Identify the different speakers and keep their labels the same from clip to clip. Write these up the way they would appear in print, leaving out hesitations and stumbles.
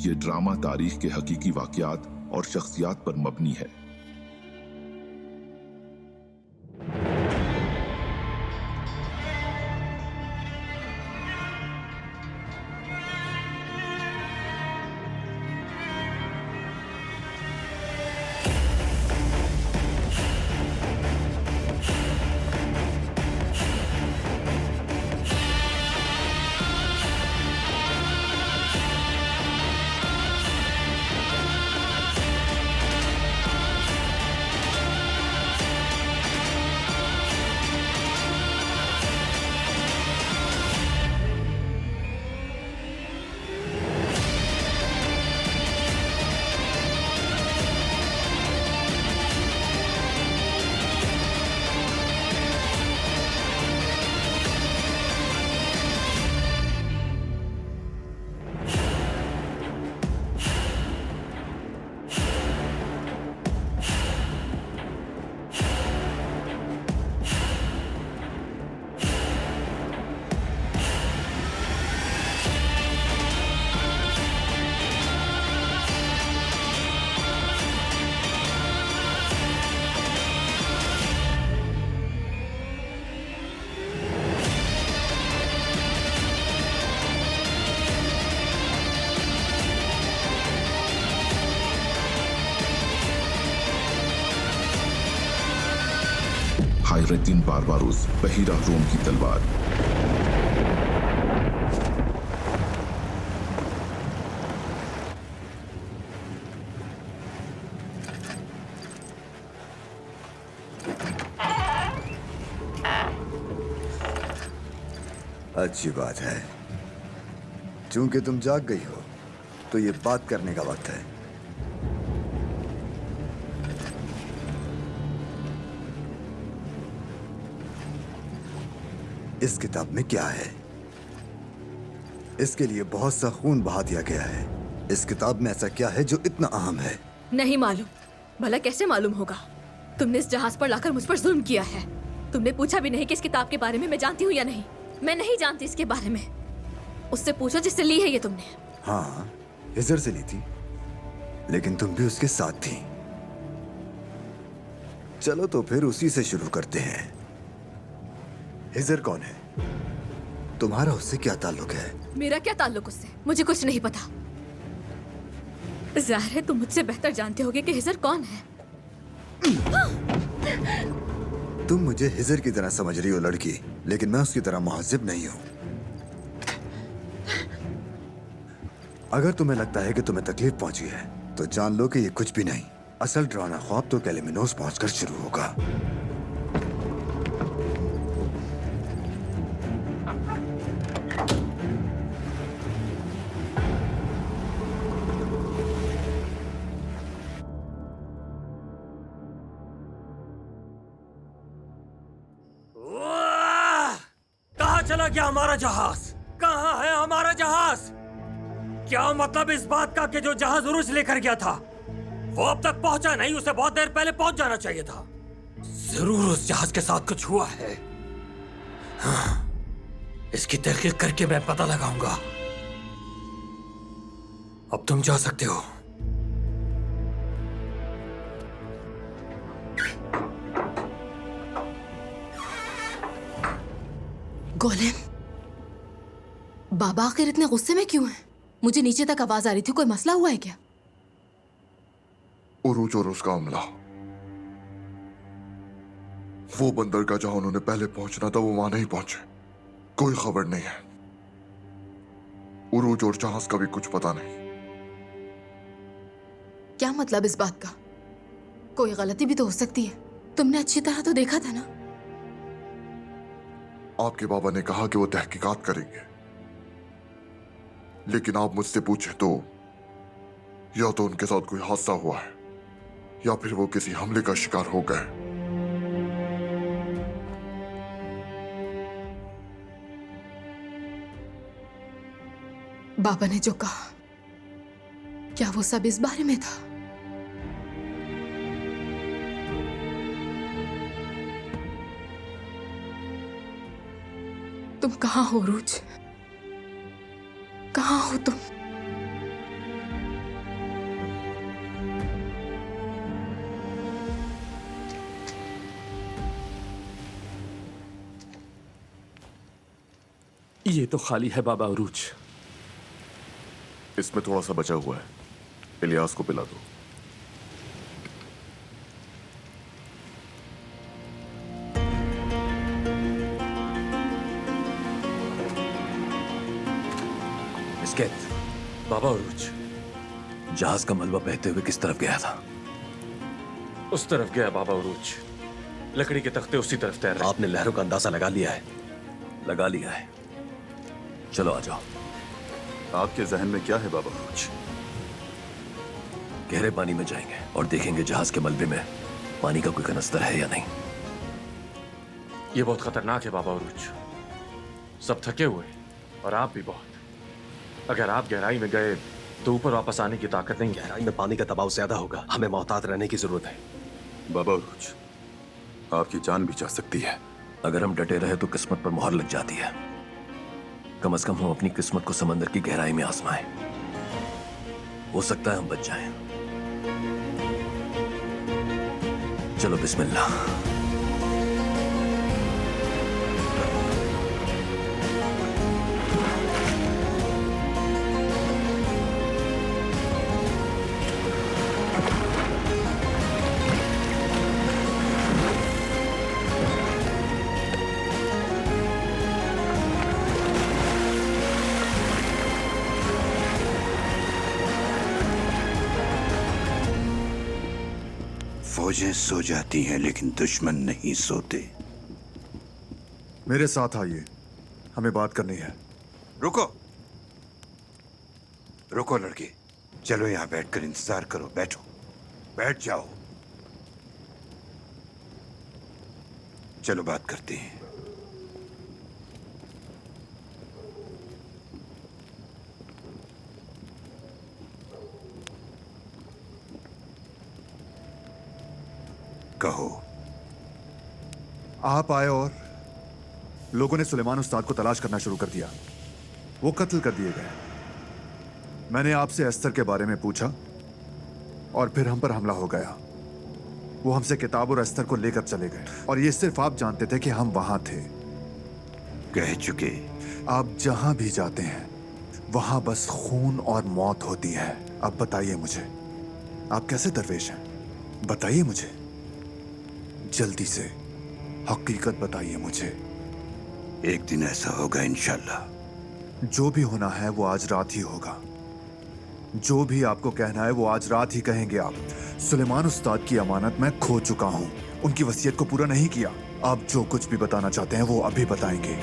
Speaker 1: ये ड्रामा तारीख के हकीकी वाकयात और शख्सियात पर मबनी है। हायरद्दीन बारबारोस, बहीरा रोम की तलवार।
Speaker 2: अच्छी बात है, चूंकि तुम जाग गई हो तो ये बात करने का वक्त है। इस किताब में क्या है? इसके लिए बहुत सा खून बहा दिया गया है। इस किताब में ऐसा क्या है जो इतना अहम है?
Speaker 3: नहीं मालूम। भला कैसे मालूम होगा? तुमने इस जहाज पर लाकर मुझ पर जुल्म किया है। तुमने पूछा भी नहीं कि इस किताब के बारे में मैं जानती हूँ या नहीं। मैं नहीं जानती इसके बारे में। उससे पूछो जिससे ली है ये तुमने।
Speaker 2: हाँ, हिजर से ली थी, लेकिन तुम भी उसके साथ थी। चलो तो फिर उसी से शुरू करते हैं। हिजर कौन है? तुम्हारा उससे क्या ताल्लुक है?
Speaker 3: मेरा क्या ताल्लुक उससे? मुझे कुछ नहीं पता। जाहिर है तुम मुझसे बेहतर जानते होगे कि हिजर कौन है।
Speaker 2: तुम मुझे हिजर की तरह समझ रही हो लड़की, लेकिन मैं उसकी तरह मुहज्जिब नहीं हूं। अगर तुम्हें लगता है कि तुम्हें तकलीफ पहुंची है तो जान लो कि ये कुछ भी नहीं। असल डरावना ख्वाब तो कैलेमिनोस पहुंचकर शुरू होगा।
Speaker 4: कहाँ चला गया हमारा जहाज? कहाँ है हमारा जहाज? क्या मतलब इस बात का कि जो जहाज उरुज लेकर गया था वो अब तक पहुंचा नहीं? उसे बहुत देर पहले पहुंच जाना चाहिए था। जरूर उस जहाज के साथ कुछ हुआ है। हाँ, इसकी तहकीक करके मैं पता लगाऊंगा। अब तुम जा सकते हो।
Speaker 3: गोलेम, बाबा आखिर इतने गुस्से में क्यों हैं? मुझे नीचे तक आवाज आ रही थी। कोई मसला हुआ है क्या?
Speaker 1: उरूज और उसका हमला, वो बंदरगाह जहां उन्होंने पहले पहुंचना था वो वहां नहीं पहुंचे। कोई खबर नहीं है। उरूज और जहाज का भी कुछ पता नहीं।
Speaker 3: क्या मतलब इस बात का? कोई गलती भी तो हो सकती है। तुमने अच्छी तरह तो देखा था ना?
Speaker 1: आपके बाबा ने कहा कि वो तहकीकात करेंगे, लेकिन आप मुझसे पूछे तो या तो उनके साथ कोई हादसा हुआ है या फिर वो किसी हमले का शिकार हो गए।
Speaker 3: बाबा ने जो कहा, क्या वो सब इस बारे में था? तुम कहाँ हो रूज? कहाँ हो तुम?
Speaker 5: ये तो खाली है बाबा अरूज।
Speaker 1: इसमें थोड़ा सा बचा हुआ है, इलियास को पिला दो।
Speaker 6: मिस्केत,
Speaker 4: बाबा अरूज,
Speaker 6: जहाज का मलबा बहते हुए किस तरफ गया था?
Speaker 4: उस तरफ गया बाबा अरूज। लकड़ी के तख्ते उसी तरफ तैर रहे।
Speaker 6: आपने लहरों का अंदाजा लगा लिया है? लगा लिया है। चलो आ जाओ।
Speaker 7: आपके जहन में क्या है बाबा अरूज?
Speaker 6: गहरे पानी में जाएंगे और देखेंगे जहाज के मलबे में पानी का कोई कनस्तर है या नहीं।
Speaker 4: ये बहुत खतरनाक है बाबा अरूज। सब थके हुए और आप भी बहुत। अगर आप गहराई में गए तो ऊपर वापस आने की ताकत नहीं है।
Speaker 6: गहराई में पानी का दबाव ज्यादा होगा, हमें मोहतात रहने की जरूरत है।
Speaker 7: बाबा अरूज, आपकी जान भी जा सकती है।
Speaker 6: अगर हम डटे रहे तो किस्मत पर मोहर लग जाती है। कम से कम हम अपनी किस्मत को समंदर की गहराई में आजमाएं। हो सकता है हम बच जाएं। चलो बिस्मिल्लाह।
Speaker 2: फौजें सो जाती हैं लेकिन दुश्मन नहीं सोते। मेरे साथ आइए, हमें बात करनी है। रुको रुको लड़के, चलो यहाँ बैठकर इंतजार करो। बैठो, बैठ जाओ। चलो बात करते हैं। कहो।
Speaker 8: आप आए और लोगों ने सुलेमान उस्ताद को तलाश करना शुरू कर दिया। वो कत्ल कर दिए गए। मैंने आपसे अस्तर के बारे में पूछा और फिर हम पर हमला हो गया। वो हमसे किताब और अस्तर को लेकर चले गए और ये सिर्फ आप जानते थे कि हम वहां थे।
Speaker 2: कह चुके।
Speaker 8: आप जहां भी जाते हैं वहां बस खून और मौत होती है। अब बताइए मुझे, आप कैसे दरवेश हैं? बताइए मुझे, जल्दी से हकीकत बताइए मुझे।
Speaker 2: एक दिन ऐसा होगा इंशाल्लाह।
Speaker 8: जो भी होना है वो आज रात ही होगा। जो भी आपको कहना है वो आज रात ही कहेंगे आप। सुलेमान उस्ताद की अमानत मैं खो चुका हूं। उनकी वसीयत को पूरा नहीं किया। आप जो कुछ भी बताना चाहते हैं वो अभी बताएंगे।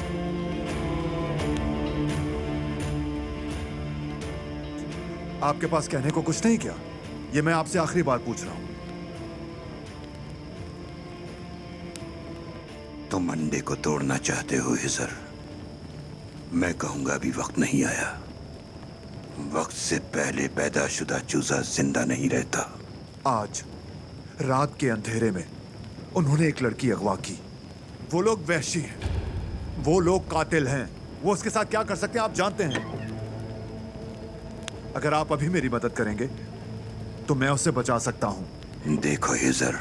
Speaker 8: आपके पास कहने को कुछ नहीं क्या? ये मैं आपसे आखिरी बार पूछ रहा हूं।
Speaker 2: तुम अंडे को तोड़ना चाहते हो हिजर। मैं कहूंगा अभी वक्त नहीं आया। वक्त से पहले पैदाशुदा चूजा जिंदा नहीं रहता।
Speaker 8: आज रात के अंधेरे में उन्होंने एक लड़की अगवा की। वो लोग वहशी हैं, वो लोग कातिल हैं। वो उसके साथ क्या कर सकते हैं आप जानते हैं। अगर आप अभी मेरी मदद करेंगे तो मैं उसे बचा सकता हूं।
Speaker 2: देखो हिजर,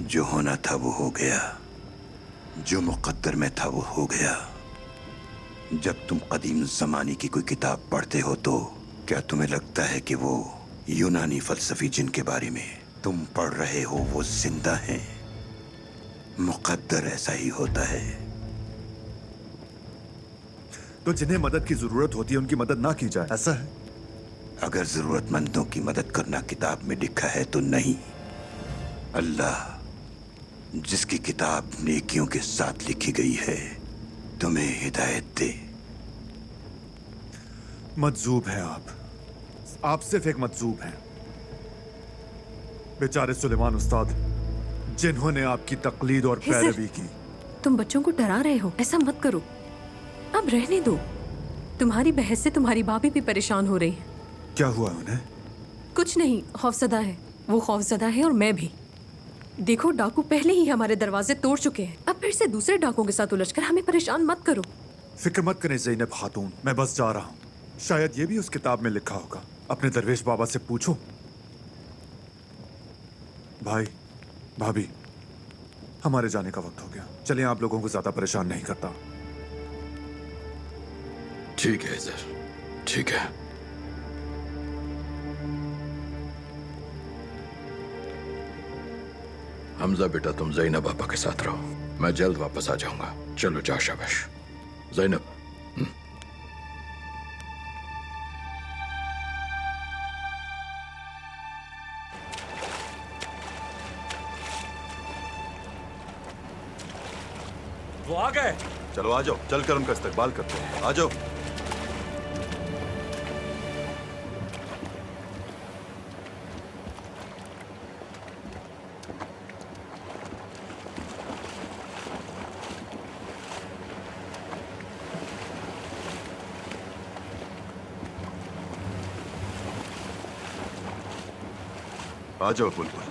Speaker 2: जो होना था वो हो गया। जो मुकद्दर में था वो हो गया। जब तुम कदीम ज़माने की कोई किताब पढ़ते हो तो क्या तुम्हें लगता है कि वो यूनानी फलसफी जिनके बारे में तुम पढ़ रहे हो वो जिंदा हैं? मुकद्दर ऐसा ही होता है।
Speaker 8: तो जिन्हें मदद की जरूरत होती है उनकी मदद ना की जाए, ऐसा है?
Speaker 2: अगर जरूरतमंदों की मदद करना किताब में लिखा है तो नहीं। अल्लाह जिसकी किताब नेकियों के साथ लिखी गई है तुम्हें हिदायत दे।
Speaker 8: मजजूब है आप सिर्फ एक मजजूब हैं। बेचारे सुलेमान उस्ताद जिन्होंने आपकी तकलीद और
Speaker 9: हिजर,
Speaker 8: पैरवी की।
Speaker 9: तुम बच्चों को डरा रहे हो, ऐसा मत करो। अब रहने दो। तुम्हारी बहस से तुम्हारी भाभी भी परेशान हो रही है।
Speaker 8: क्या हुआ उन्हें?
Speaker 9: कुछ नहीं, खौफजदा है। वो खौफजदा है और मैं भी। देखो, डाकू पहले ही हमारे दरवाजे तोड़ चुके हैं। अब फिर से दूसरे डाकुओं के साथ उलझकर हमें परेशान मत करो।
Speaker 8: फिक्र मत करें ज़ैनब खातून, मैं बस जा रहा हूँ। शायद ये भी उस किताब में लिखा होगा। अपने दरवेश बाबा से पूछो। भाई, भाभी, हमारे जाने का वक्त हो गया। चलिए, आप लोगों को ज्यादा परेशान नहीं करता।
Speaker 7: ठीक है सर, ठीक है। हमजा बेटा, तुम जैनब आपा के साथ रहो, मैं जल्द वापस आ जाऊंगा। चलो जा शाबाश। जैनब,
Speaker 4: वो आ गए।
Speaker 7: चलो आ जाओ, चलकर उनका इस्तकबाल करते हैं। आ जाओ। आ जाओ बुलबुल।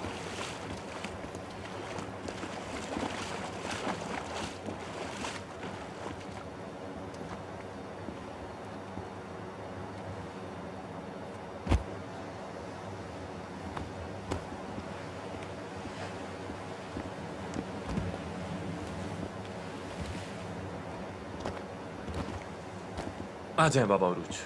Speaker 5: आ जाएं बाबा उरूज।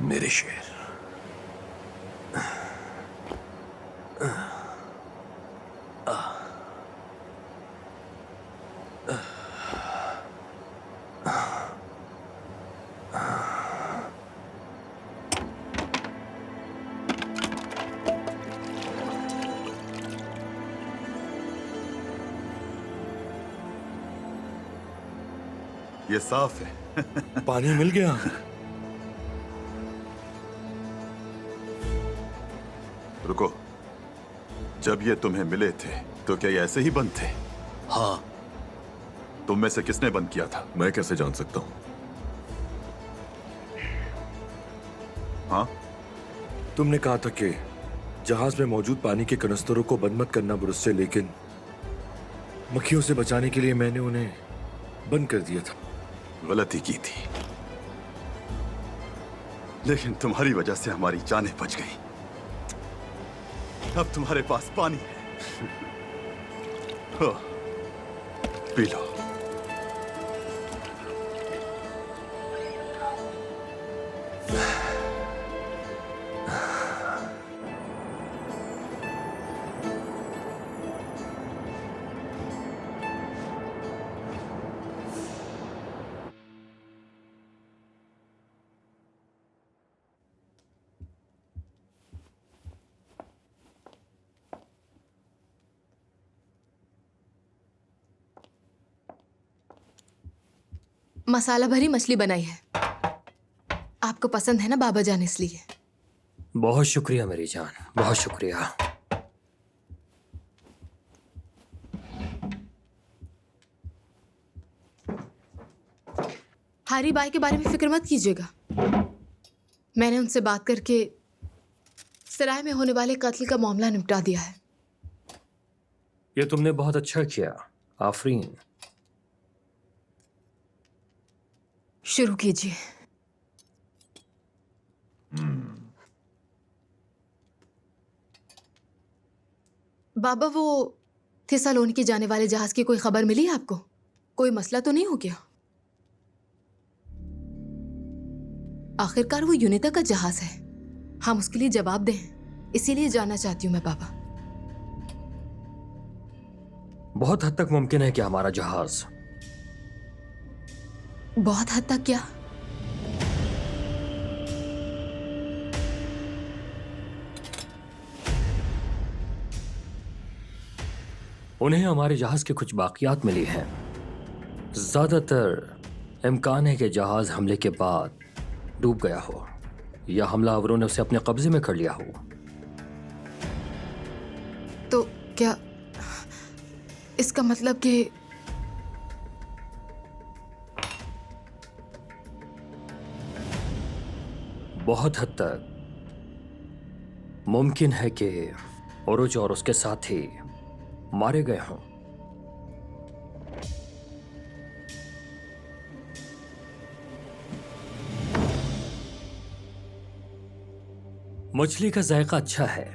Speaker 6: मेरे शेर,
Speaker 7: ये साफ है।
Speaker 5: पानी मिल गया।
Speaker 7: रुको, जब ये तुम्हें मिले थे तो क्या ये ऐसे ही बंद थे?
Speaker 6: हाँ।
Speaker 7: तुम में से किसने बंद किया था?
Speaker 5: मैं कैसे जान सकता हूं?
Speaker 7: हाँ,
Speaker 5: तुमने कहा था कि जहाज में मौजूद पानी के कनस्तरों को बंद मत करना ब्रुस से, लेकिन मक्खियों से बचाने के लिए मैंने उन्हें बंद कर दिया था।
Speaker 7: गलती की थी, लेकिन तुम्हारी वजह से हमारी जानें बच गई। अब तुम्हारे पास पानी है। हो, पी लो।
Speaker 3: मसाला भरी मछली बनाई है, आपको पसंद है ना बाबा जान, इसलिए।
Speaker 4: बहुत शुक्रिया मेरी जान, बहुत शुक्रिया।
Speaker 3: हारी बाई के बारे में फिक्र मत कीजिएगा, मैंने उनसे बात करके सराय में होने वाले कत्ल का मामला निपटा दिया है।
Speaker 4: ये तुमने बहुत अच्छा किया, आफरीन।
Speaker 3: शुरू कीजिए। बाबा, वो थिसालोनिकी जाने वाले जहाज की कोई खबर मिली है आपको? कोई मसला तो नहीं हो गया? आखिरकार वो यूनिता का जहाज है, हम उसके लिए जवाब दें, इसीलिए जानना चाहती हूँ मैं बाबा।
Speaker 4: बहुत हद तक मुमकिन है कि हमारा जहाज।
Speaker 3: बहुत हद तक क्या?
Speaker 4: उन्हें हमारे जहाज के कुछ बाकियात मिली हैं। ज्यादातर इम्कान है कि जहाज हमले के बाद डूब गया हो या हमलावरों ने उसे अपने कब्जे में कर लिया हो।
Speaker 3: तो क्या
Speaker 10: इसका मतलब कि
Speaker 4: बहुत हद तक मुमकिन है कि ओरुज और उसके साथी मारे गए हों। मछली का जायका अच्छा है,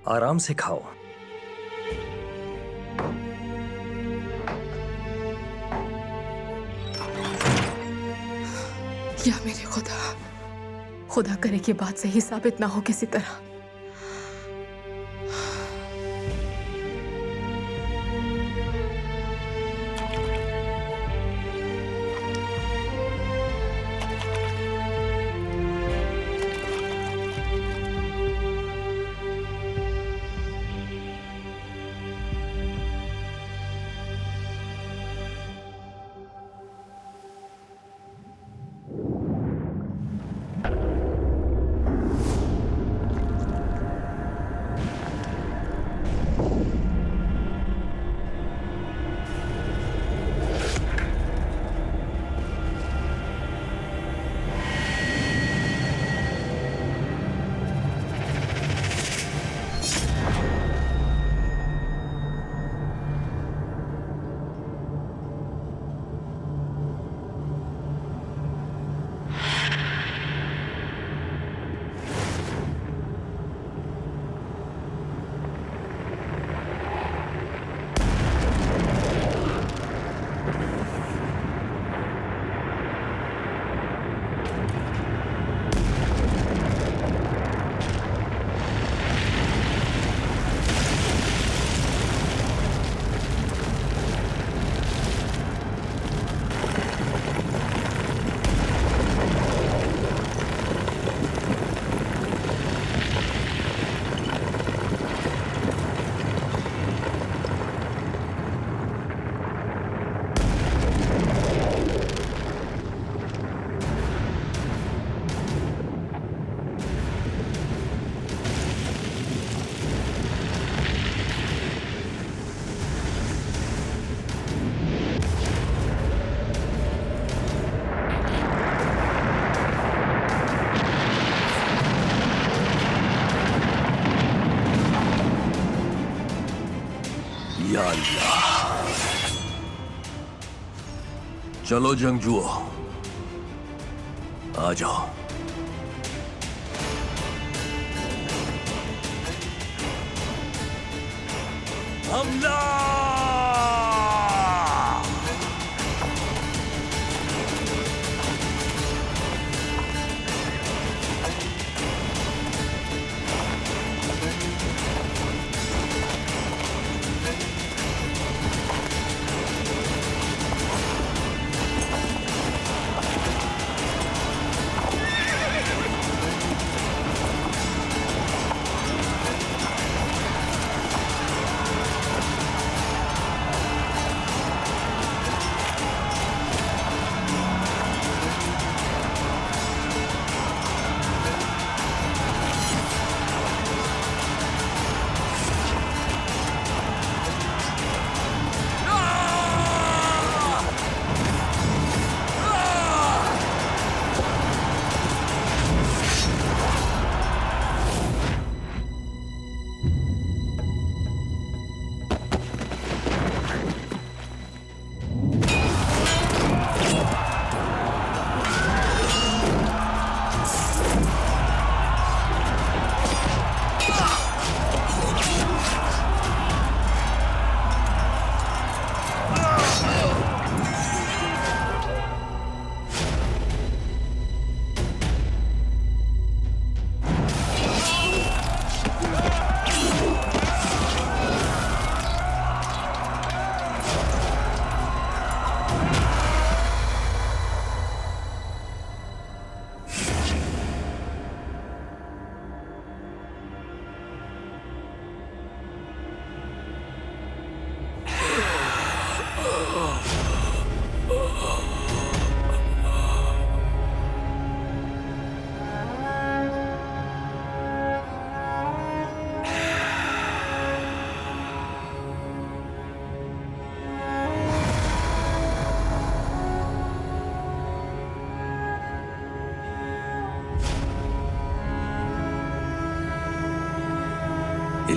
Speaker 4: आराम से खाओ।
Speaker 10: या मेरे खुदा, खुदा करे कि बात सही साबित ना हो किसी तरह।
Speaker 6: या अल्लाह। चलो जंगजुओ, आ जाओ। हमला!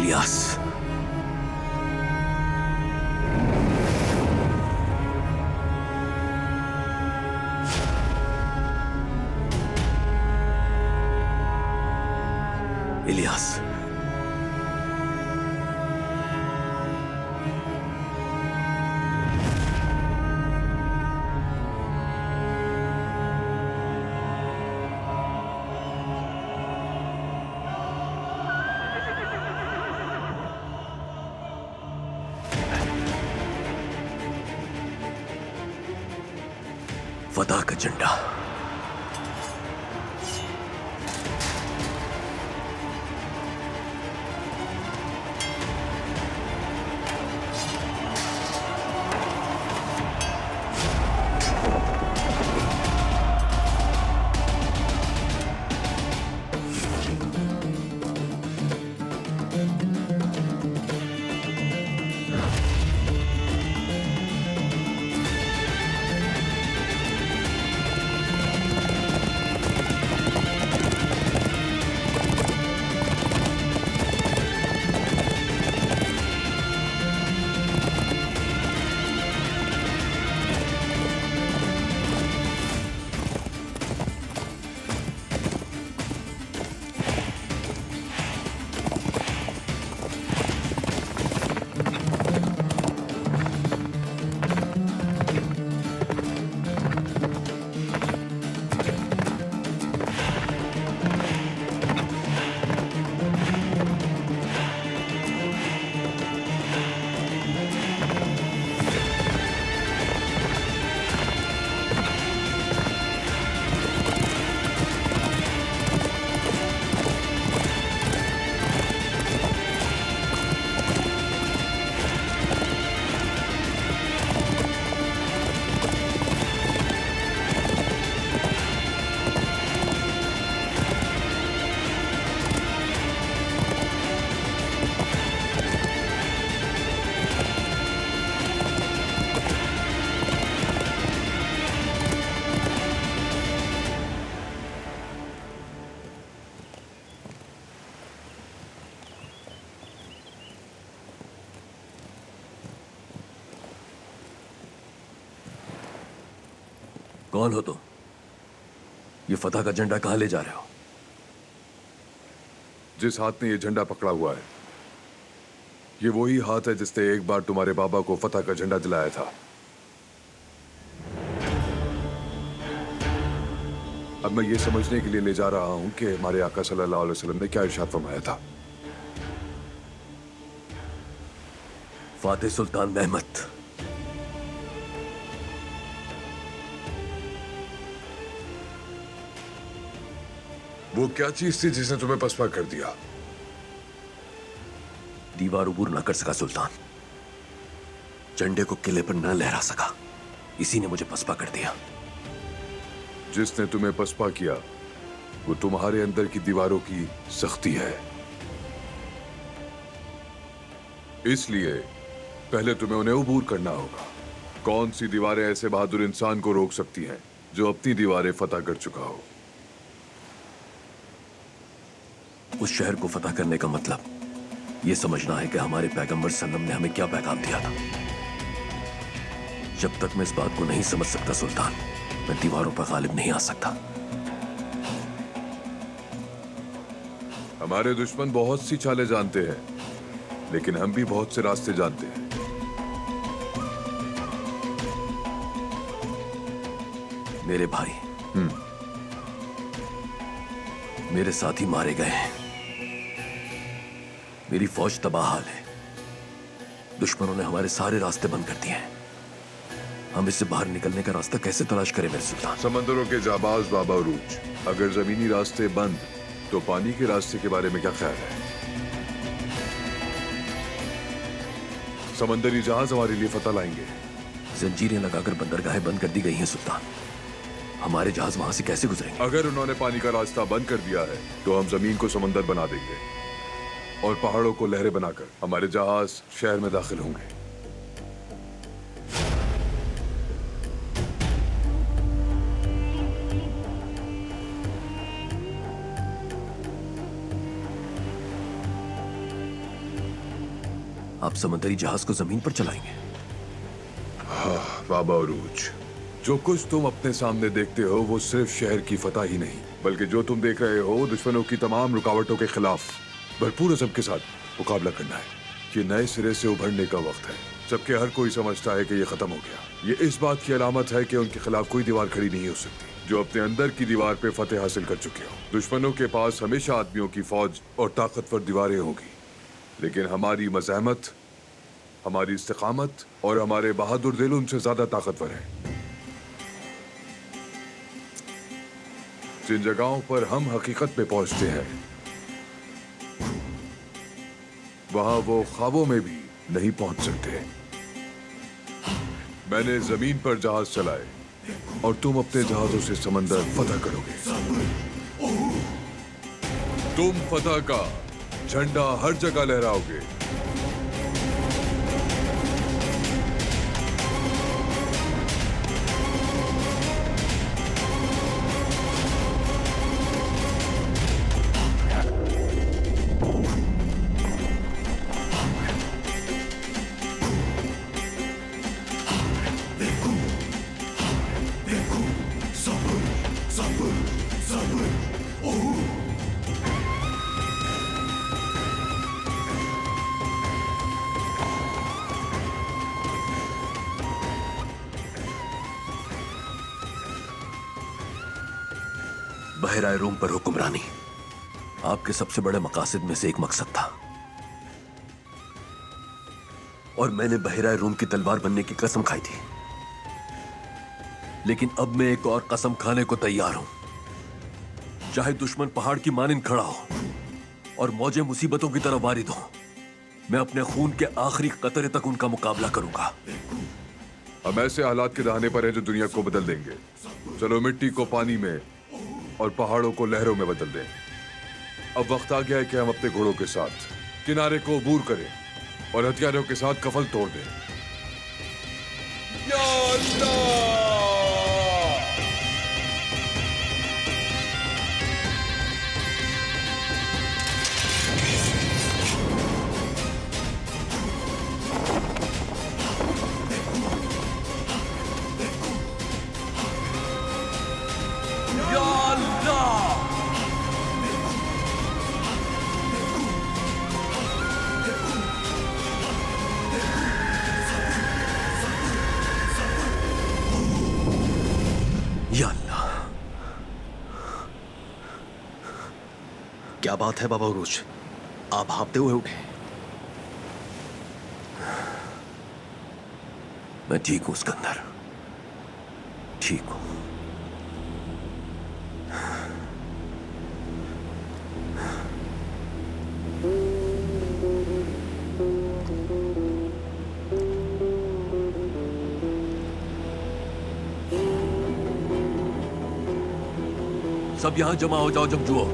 Speaker 6: इलियास, इलियास, फतह का झंडा। कौन हो तुम? ये फतह का झंडा कहां ले जा रहे हो?
Speaker 11: जिस हाथ ने ये झंडा पकड़ा हुआ है, ये वही हाथ है जिसने एक बार तुम्हारे बाबा को फतह का झंडा दिलाया था। अब मैं ये समझने के लिए ले जा रहा हूं कि हमारे आका सल्लल्लाहु अलैहि वसल्लम ने क्या इरशाद फरमाया था।
Speaker 6: फातिह सुल्तान महमद,
Speaker 11: वो क्या चीज थी जिसने तुम्हें पसपा कर दिया?
Speaker 6: दीवार उबूर ना कर सका सुल्तान, झंडे को किले पर न लहरा सका, इसी ने मुझे पसपा कर दिया।
Speaker 11: जिसने तुम्हें पसपा किया वो तुम्हारे अंदर की दीवारों की सख्ती है। इसलिए पहले तुम्हें उन्हें उबूर करना होगा। कौन सी दीवारें ऐसे बहादुर इंसान को रोक सकती हैं जो अपनी दीवारें फतह कर चुका हो?
Speaker 6: उस शहर को फतह करने का मतलब यह समझना है कि हमारे पैगंबर सल्लम ने हमें क्या पैगाम दिया था। जब तक मैं इस बात को नहीं समझ सकता सुल्तान, मैं दीवारों पर गालिब नहीं आ सकता।
Speaker 11: हमारे दुश्मन बहुत सी चालें जानते हैं, लेकिन हम भी बहुत से रास्ते जानते हैं।
Speaker 6: मेरे भाई, मेरे साथी मारे गए हैं, मेरी फौज तबाहाल है, दुश्मनों ने हमारे सारे रास्ते बंद कर दिए हैं। हम इससे बाहर निकलने का रास्ता कैसे तलाश करें मेरे सुल्तान?
Speaker 11: समंदरों के जाबाज बाबा उरूज, अगर जमीनी रास्ते बंद तो पानी के रास्ते के बारे में क्या ख्याल है? समंदरी जहाज हमारे लिए फतह लाएंगे।
Speaker 6: जंजीरें लगाकर बंदरगाहें बंद कर दी गई हैं सुल्तान, हमारे जहाज वहां से कैसे गुजरेंगे?
Speaker 11: अगर उन्होंने पानी का रास्ता बंद कर दिया है तो हम जमीन को समंदर बना देंगे और पहाड़ों को लहरें बनाकर हमारे जहाज शहर में दाखिल होंगे।
Speaker 6: आप समंदरी जहाज को जमीन पर चलाएंगे?
Speaker 11: बाबा अरूज, जो कुछ तुम अपने सामने देखते हो वो सिर्फ शहर की फतह ही नहीं, बल्कि जो तुम देख रहे हो दुश्मनों की तमाम रुकावटों के खिलाफ भरपूर अज़म के साथ मुकाबला करना है। ये नए सिरे से उभरने का वक्त है, जबकि हर कोई समझता है कि ये खत्म हो गया। ये इस बात की अलामत है कि उनके खिलाफ कोई दीवार खड़ी नहीं हो सकती जो अपने अंदर की दीवार पे फतेह हासिल कर चुके हो। दुश्मनों के पास हमेशा आदमियों की फौज और ताकतवर दीवारें होगी, लेकिन हमारी मज़ाहमत, हमारी इस्तिकामत और हमारे बहादुर दिल उनसे ज्यादा ताकतवर हैं। जिन जगहों पर हम हकीकत पे पहुंचते हैं वहां वो ख्वाबों में भी नहीं पहुंच सकते। मैंने जमीन पर जहाज चलाए और तुम अपने जहाजों से समंदर फतह करोगे। तुम फतह का झंडा हर जगह लहराओगे।
Speaker 6: बहराए रूम पर हुक्मरानी आपके सबसे बड़े मकासद में से एक मकसद था, और मैंने बहराए रूम की तलवार बनने की कसम खाई थी। लेकिन अब मैं एक और कसम खाने को तैयार हूं। चाहे दुश्मन पहाड़ की मानिंद खड़ा हो और मौजें मुसीबतों की तरफ वारिद हो, मैं अपने खून के आखिरी कतरे तक उनका मुकाबला करूंगा।
Speaker 11: हम ऐसे हालात के दहाने पर हैं जो दुनिया को बदल देंगे। चलो मिट्टी को पानी में और पहाड़ों को लहरों में बदल दें। अब वक्त आ गया है कि हम अपने घोड़ों के साथ किनारे को अबूर करें और हथियारों के साथ कफल तोड़ दें। या अल्लाह!
Speaker 12: क्या बात है बाबा उरूज, आप हाँफते हुए उठे?
Speaker 6: मैं ठीक हूं सिकंदर, ठीक हूं। सब यहां जमा हो जाओ जमजुओ।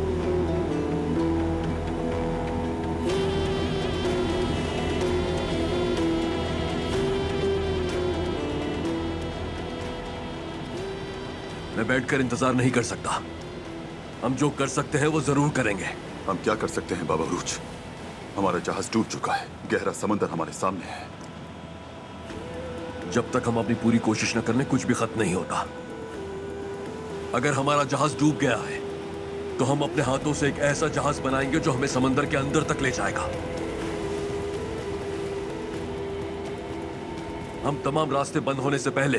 Speaker 6: मैं बैठकर इंतजार नहीं कर सकता। हम जो कर सकते हैं वो जरूर करेंगे।
Speaker 13: हम क्या कर सकते हैं बाबा उरूज? हमारा जहाज डूब चुका है, गहरा समंदर हमारे सामने है।
Speaker 6: जब तक हम अपनी पूरी कोशिश न कर लें कुछ भी खत्म नहीं होता। अगर हमारा जहाज डूब गया है तो हम अपने हाथों से एक ऐसा जहाज बनाएंगे जो हमें समंदर के अंदर तक ले जाएगा। हम तमाम रास्ते बंद होने से पहले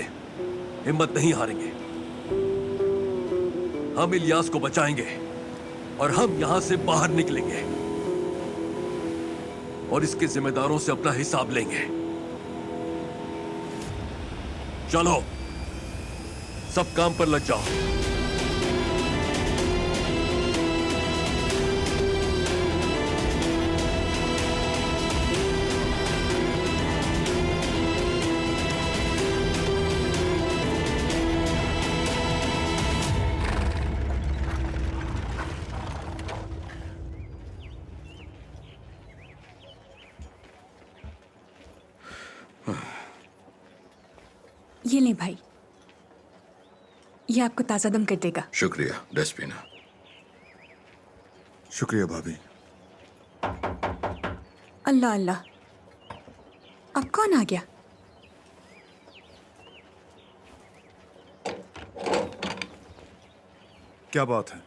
Speaker 6: हिम्मत नहीं हारेंगे। हम इलियास को बचाएंगे और हम यहां से बाहर निकलेंगे और इसके जिम्मेदारों से अपना हिसाब लेंगे। चलो सब काम पर लग जाओ।
Speaker 10: ये ले भाई, ये आपको ताजा दम कर देगा।
Speaker 7: शुक्रिया डेस्पिना।
Speaker 8: शुक्रिया भाभी।
Speaker 10: अल्लाह अल्लाह, अब कौन आ गया?
Speaker 8: क्या बात है?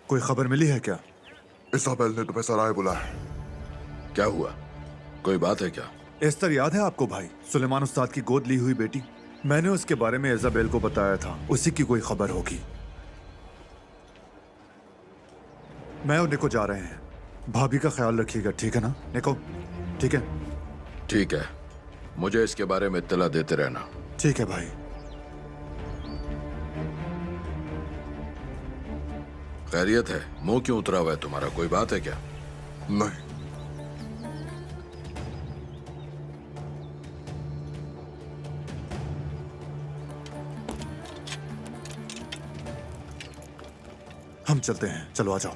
Speaker 8: कोई खबर मिली है क्या?
Speaker 1: इसाबेल ने तुम्हें सराय बुलाया।
Speaker 7: क्या हुआ? कोई बात है क्या?
Speaker 8: एस्तर याद है आपको भाई? सुलेमान उस्ताद की गोद ली हुई बेटी। मैंने उसके बारे में इसाबेल को बताया था, उसी की कोई खबर होगी। मैं और निको जा रहे हैं। भाभी का ख्याल रखिएगा, ठीक है ना निको? ठीक है?
Speaker 7: ठीक है, मुझे इसके बारे में इत्तला देते रहना।
Speaker 8: ठीक है भाई।
Speaker 7: खैरियत है? मुंह क्यों उतरा हुआ है तुम्हारा? कोई बात है क्या?
Speaker 1: नहीं।
Speaker 8: हम चलते हैं, चलो आ जाओ।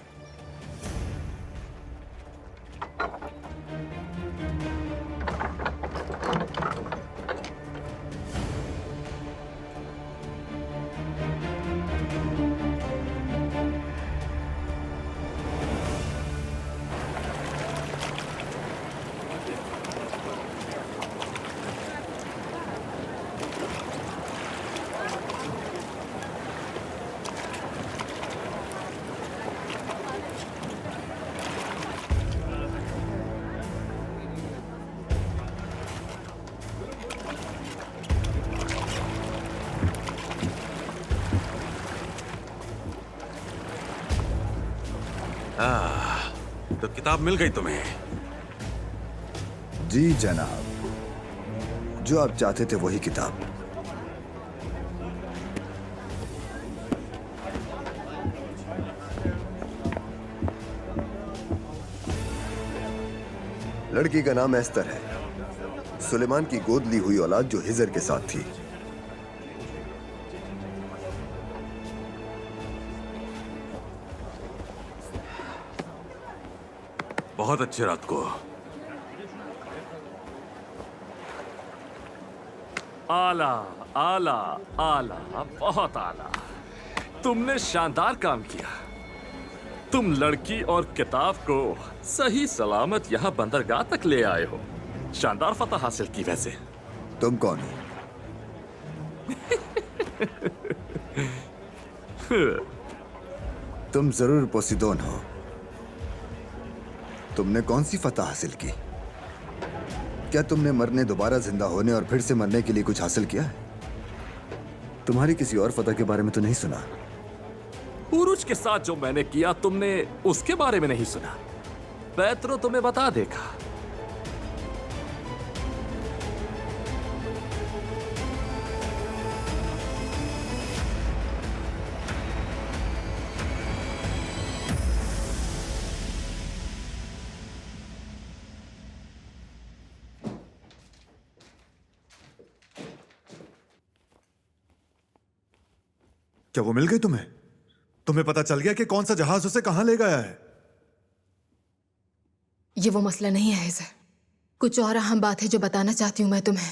Speaker 12: तो किताब मिल गई तुम्हें?
Speaker 2: जी जनाब, जो आप चाहते थे वही किताब।
Speaker 14: लड़की का नाम एस्तर है, सुलेमान की गोद ली हुई औलाद जो हिजर के साथ थी।
Speaker 12: बहुत अच्छी रात को।
Speaker 15: आला आला आला, बहुत आला। तुमने शानदार काम किया। तुम लड़की और किताब को सही सलामत यहाँ बंदरगाह तक ले आए हो। शानदार फतह हासिल की। वैसे
Speaker 2: तुम कौन हो? तुम जरूर पोसीदोन हो। तुमने कौन सी फतह हासिल की? क्या तुमने मरने, दोबारा जिंदा होने और फिर से मरने के लिए कुछ हासिल किया है? तुम्हारी किसी और फतह के बारे में तो नहीं सुना?
Speaker 15: उरुज के साथ जो मैंने किया तुमने उसके बारे में नहीं सुना? पैत्रो तुम्हें बता देगा।
Speaker 8: क्या वो मिल गई तुम्हें? तुम्हें पता चल गया कि कौन सा जहाज उसे कहां ले गया है?
Speaker 10: ये वो मसला नहीं है इसे। कुछ और अहम बात है जो बताना चाहती हूं मैं तुम्हें।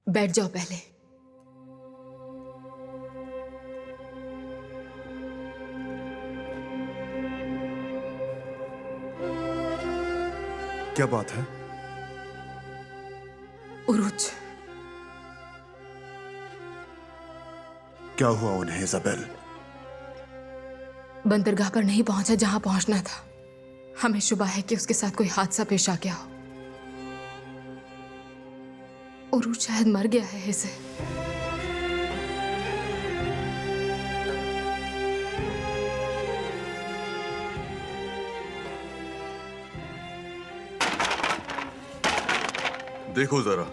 Speaker 10: बैठ जाओ पहले।
Speaker 8: क्या बात है?
Speaker 10: उरुज,
Speaker 8: क्या हुआ उन्हें इसाबेल?
Speaker 10: बंदरगाह पर नहीं पहुंचा जहां पहुंचना था। हमें शुबा है कि उसके साथ कोई हादसा पेश आ गया हो। उरुज शायद मर गया है इसे।
Speaker 13: देखो जरा,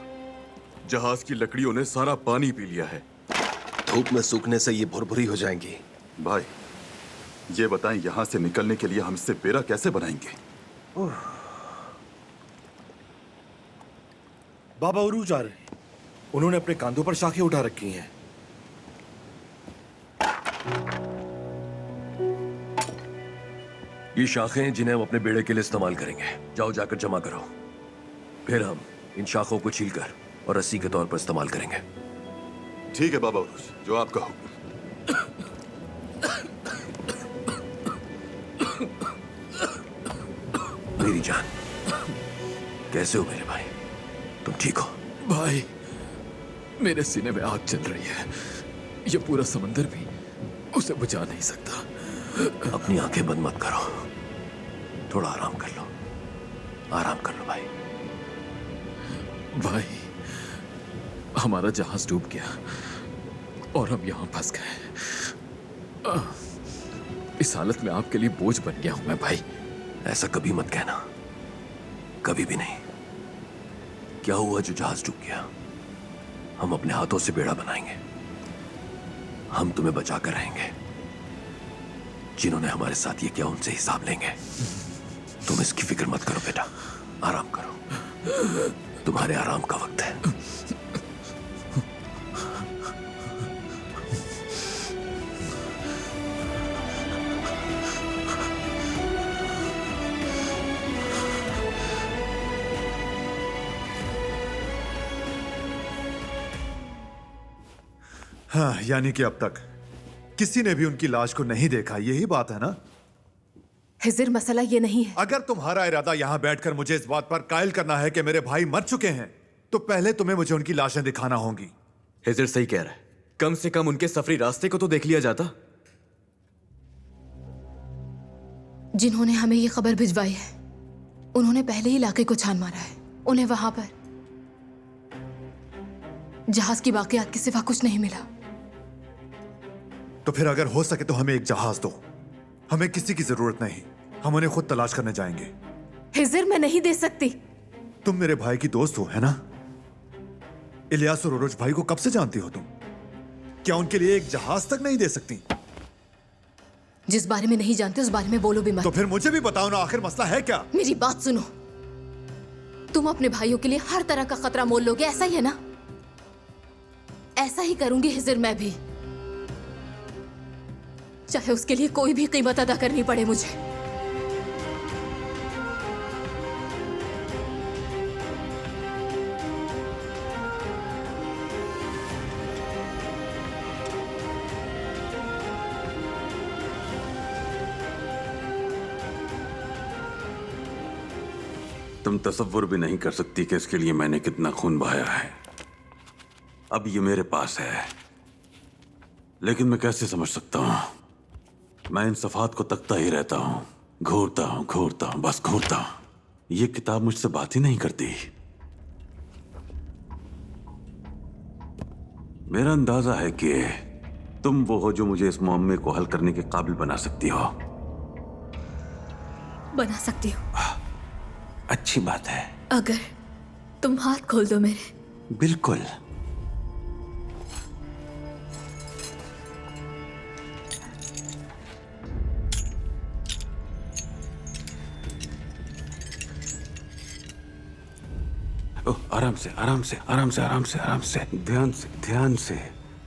Speaker 13: जहाज की लकड़ियों ने सारा पानी पी लिया है।
Speaker 12: धूप में सूखने से ये भुरभुरी हो जाएंगी।
Speaker 13: भाई, ये बताएं, यहां से निकलने के लिए हम इससे बेड़ा कैसे बनाएंगे?
Speaker 5: बाबा उरूज आ रहे हैं। उन्होंने अपने कांधों पर शाखें उठा रखी हैं।
Speaker 6: ये शाखें हैं जिन्हें हम अपने बेड़े के लिए इस्तेमाल करेंगे। जाओ जाकर जमा करो। फिर हम इन शाखों को छीलकर और रस्सी के तौर पर इस्तेमाल करेंगे।
Speaker 13: ठीक है बाबा उरूज, जो आपका हुक्म।
Speaker 6: मेरी जान, कैसे हो मेरे भाई? तुम ठीक हो?
Speaker 7: भाई, मेरे सीने में आग चल रही है। ये पूरा समंदर भी उसे बुझा नहीं सकता।
Speaker 6: अपनी आंखें बंद मत करो, थोड़ा आराम कर लो, आराम कर लो भाई।
Speaker 7: भाई, हमारा जहाज डूब गया और हम यहां फंस गए। इस हालत में आपके लिए बोझ बन गया हूं मैं भाई।
Speaker 6: ऐसा कभी मत कहना, कभी भी नहीं। क्या हुआ जो जहाज डूब गया? हम अपने हाथों से बेड़ा बनाएंगे, हम तुम्हें बचा कर रहेंगे। जिन्होंने हमारे साथ ये किया उनसे हिसाब लेंगे। तुम इसकी फिक्र मत करो बेटा, आराम करो, तुम्हारे आराम का वक्त है।
Speaker 8: हाँ, यानी कि अब तक किसी ने भी उनकी लाश को नहीं देखा, यही बात है ना?
Speaker 10: हिजर, मसला ये नहीं है।
Speaker 8: अगर तुम्हारा इरादा यहां बैठकर मुझे इस बात पर कायल करना है कि मेरे भाई मर चुके हैं, तो पहले तुम्हें मुझे उनकी लाशें दिखाना होंगी।
Speaker 16: हिजर सही कह रहा है, कम से कम उनके सफरी रास्ते को तो देख लिया जाता।
Speaker 10: जिन्होंने हमें ये खबर भिजवाई है उन्होंने पहले ही इलाके को छान मारा है। उन्हें वहां पर जहाज की बाकियात के सिवा कुछ नहीं मिला।
Speaker 8: तो फिर अगर हो सके तो हमें एक जहाज दो, हमें किसी की जरूरत नहीं, हम उन्हें खुद तलाश करने जाएंगे।
Speaker 10: हिजर, मैं नहीं दे सकती।
Speaker 8: तुम मेरे भाई की दोस्त हो, है ना? इलियास और उरुज भाई को कब से जानती हो तुम? क्या उनके लिए एक जहाज तक नहीं दे सकती?
Speaker 10: जिस बारे में नहीं जानते उस बारे में बोलो भी मत।
Speaker 8: तो फिर मुझे भी बताओ ना, आखिर मसला है क्या?
Speaker 10: मेरी बात सुनो, तुम अपने भाइयों के लिए हर तरह का खतरा मोल लोगे, ऐसा ही है ना? ऐसा ही करूंगी हिजर मैं भी, चाहे उसके लिए कोई भी कीमत अदा करनी पड़े मुझे।
Speaker 12: तुम तसव्वुर भी नहीं कर सकती कि इसके लिए मैंने कितना खून बहाया है। अब ये मेरे पास है, लेकिन मैं कैसे समझ सकता हूं? मैं इन सफात को तकता ही रहता हूं, घूरता हूं, बस घूरता हूं। ये किताब मुझसे बात ही नहीं करती। मेरा अंदाजा है कि तुम वो हो जो मुझे इस मुअम्मे को हल करने के काबिल बना सकती हो।
Speaker 3: बना सकती हूँ।
Speaker 12: अच्छी बात है।
Speaker 3: अगर तुम हाथ खोल दो मेरे।
Speaker 12: बिल्कुल। आराम से, आराम से, आराम से, आराम से, आराम से, ध्यान से, ध्यान से,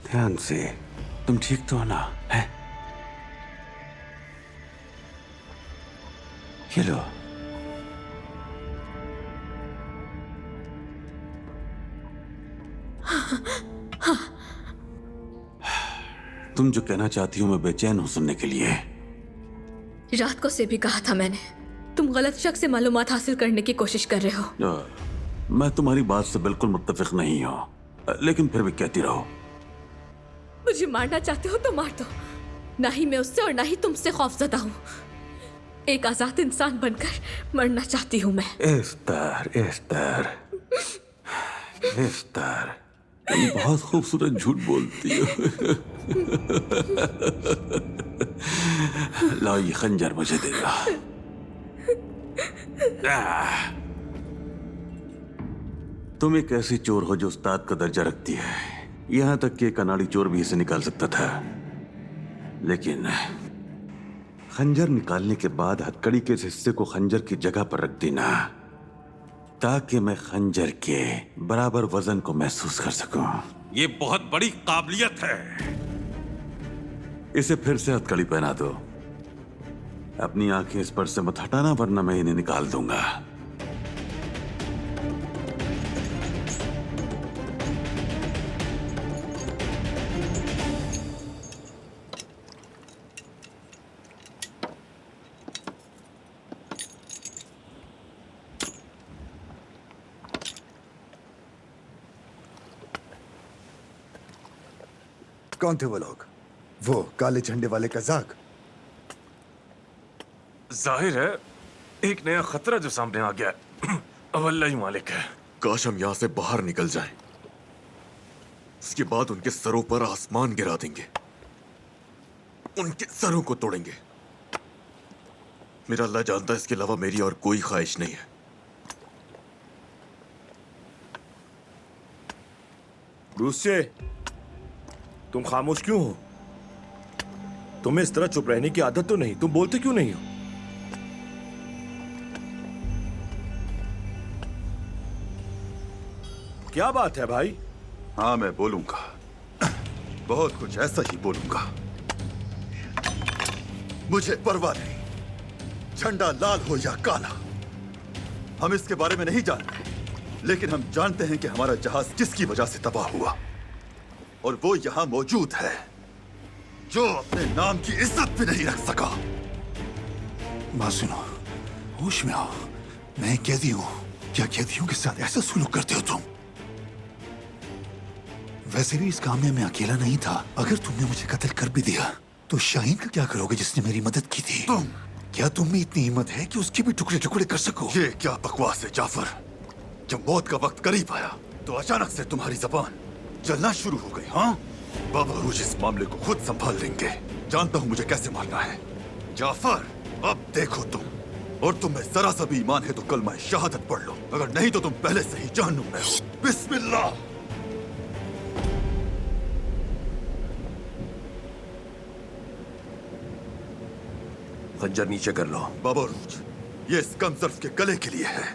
Speaker 12: ध्यान से। तुम ठीक तो हो ना? है? ये लो। तुम जो कहना चाहती हो मैं बेचैन हूं सुनने के लिए।
Speaker 3: रात को से भी कहा था मैंने, तुम गलत शख्स से मालूमात हासिल करने की कोशिश कर रहे हो।
Speaker 12: मैं तुम्हारी बात से बिल्कुल मुत्तफिक नहीं हूं, लेकिन फिर भी कहती रहो।
Speaker 3: मुझे मारना चाहते हो तो मार दो, ना ही मैं उससे और ना ही तुमसे खौफजदा हूँ। एक आजाद इंसान बनकर मरना चाहती हूँ मैं।
Speaker 12: एस्तर, एस्तर, एस्तर, तुम बहुत खूबसूरत झूठ बोलती हो। लाओ ये खंजर मुझे देगा। तुम एक ऐसी चोर हो जो उस्ताद का दर्जा रखती है। यहां तक कि एक अनाड़ी चोर भी इसे निकाल सकता था, लेकिन खंजर निकालने के बाद हथकड़ी के इस हिस्से को खंजर की जगह पर रख देना, ताकि मैं खंजर के बराबर वजन को महसूस कर सकूं। ये बहुत बड़ी काबिलियत है। इसे फिर से हथकड़ी पहना दो। अपनी आंखें इस पर से मत हटाना, वरना मैं इन्हें निकाल दूंगा।
Speaker 8: कौन थे वो लोग? वो काले झंडे वाले कजाक?
Speaker 15: जाहिर है एक नया खतरा जो सामने आ गया है। अब अल्लाह ही मालिक है।
Speaker 7: काश हम यहां से बाहर निकल जाएं। उसके बाद उनके सरों पर आसमान गिरा देंगे, उनके सरों को तोड़ेंगे। मेरा अल्लाह जानता है, इसके अलावा मेरी और कोई ख्वाहिश नहीं है।
Speaker 5: ब्रूसे, तुम खामोश क्यों हो? तुम्हें इस तरह चुप रहने की आदत तो नहीं, तुम बोलते क्यों नहीं हो? क्या बात है भाई?
Speaker 13: हाँ, मैं बोलूंगा, बहुत कुछ ऐसा ही बोलूंगा। मुझे परवाह नहीं, झंडा लाल हो या काला, हम इसके बारे में नहीं जानते, लेकिन हम जानते हैं कि हमारा जहाज किसकी वजह से तबाह हुआ, और वो यहां मौजूद है जो अपने नाम की इज्जत भी नहीं रख सका।
Speaker 8: बात सुनो, होश में आओ। मैं कैदी हूं, क्या कैदियों के साथ ऐसा सुलूक करते हो तुम? वैसे भी इस काम में मैं अकेला नहीं था। अगर तुमने मुझे कत्ल कर भी दिया तो शाहीन का क्या करोगे जिसने मेरी मदद की थी? क्या तुम में इतनी हिम्मत है कि उसके भी टुकड़े टुकड़े कर सको?
Speaker 13: ये क्या बकवास है जाफर? जब मौत का वक्त करीब आया तो अचानक से तुम्हारी जबान चलना शुरू हो गई। हाँ, बाबा रूज इस मामले को खुद संभाल लेंगे। जानता हूं मुझे कैसे मारना है। जाफर, अब देखो तुम, और तुम्हें जरा सा भी ईमान है तो कलमा शहादत पढ़ लो, अगर नहीं तो तुम पहले से ही जहन्नुम में हो। बिस्मिल्लाह।
Speaker 6: खंजर नीचे कर लो।
Speaker 13: बाबा रूज, ये इस कमजर्फ के गले के लिए है,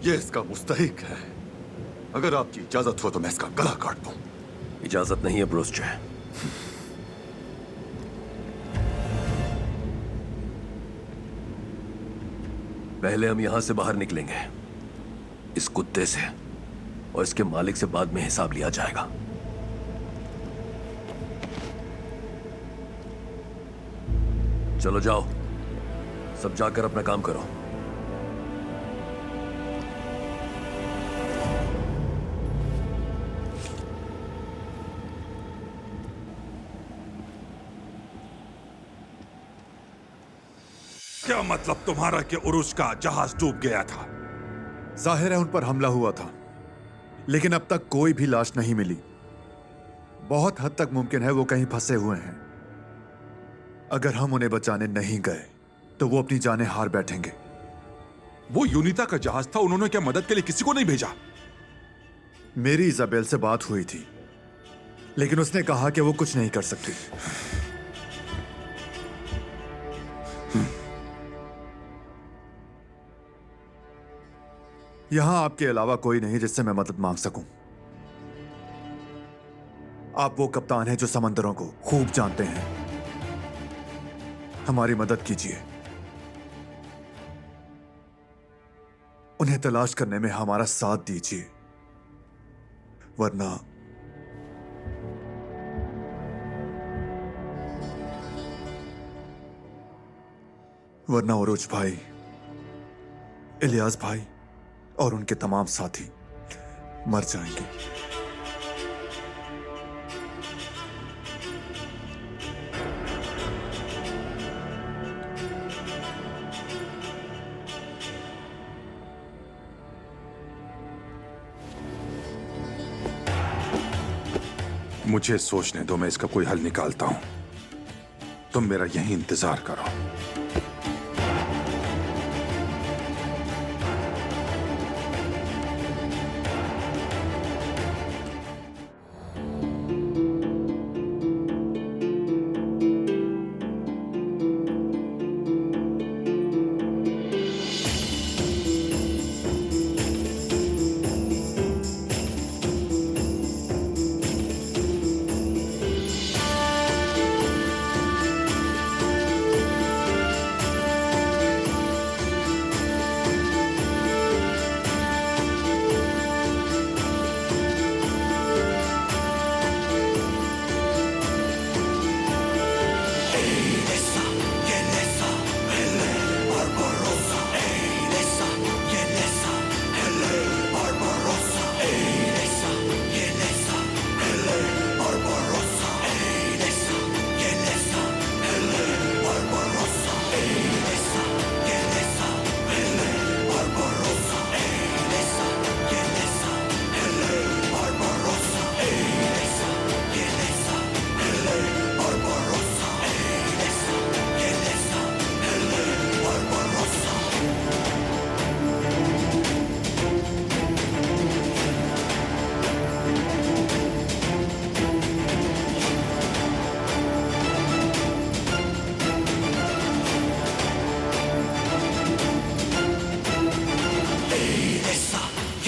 Speaker 13: ये इसका मुस्तहिक है। अगर आपकी इजाजत हो तो मैं इसका गला काट दूं।
Speaker 6: इजाजत नहीं है ब्रोस्चे। पहले हम यहां से बाहर निकलेंगे, इस कुत्ते से और इसके मालिक से बाद में हिसाब लिया जाएगा। चलो जाओ, सब जाकर अपना काम करो।
Speaker 11: क्या मतलब तुम्हारा कि उरुस का जहाज डूब गया था?
Speaker 8: जाहिर है उन पर हमला हुआ था, लेकिन अब तक कोई भी लाश नहीं मिली। बहुत हद तक मुमकिन है वो कहीं फंसे हुए हैं। अगर हम उन्हें बचाने नहीं गए तो वो अपनी जानें हार बैठेंगे।
Speaker 11: वो यूनिता का जहाज था, उन्होंने क्या मदद के लिए किसी को नहीं भेजा?
Speaker 8: मेरी इजाबेल से बात हुई थी, लेकिन उसने कहा कि वो कुछ नहीं कर सकती। यहां आपके अलावा कोई नहीं जिससे मैं मदद मांग सकूं। आप वो कप्तान हैं जो समंदरों को खूब जानते हैं। हमारी मदद कीजिए, उन्हें तलाश करने में हमारा साथ दीजिए, वरना उरुज भाई, इलियास भाई और उनके तमाम साथी मर जाएंगे।
Speaker 11: मुझे सोचने दो, मैं इसका कोई हल निकालता हूं। तुम मेरा यहीं इंतजार करो।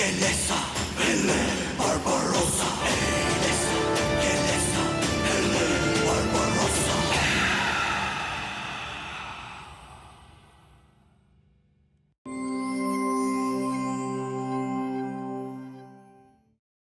Speaker 2: Teresa.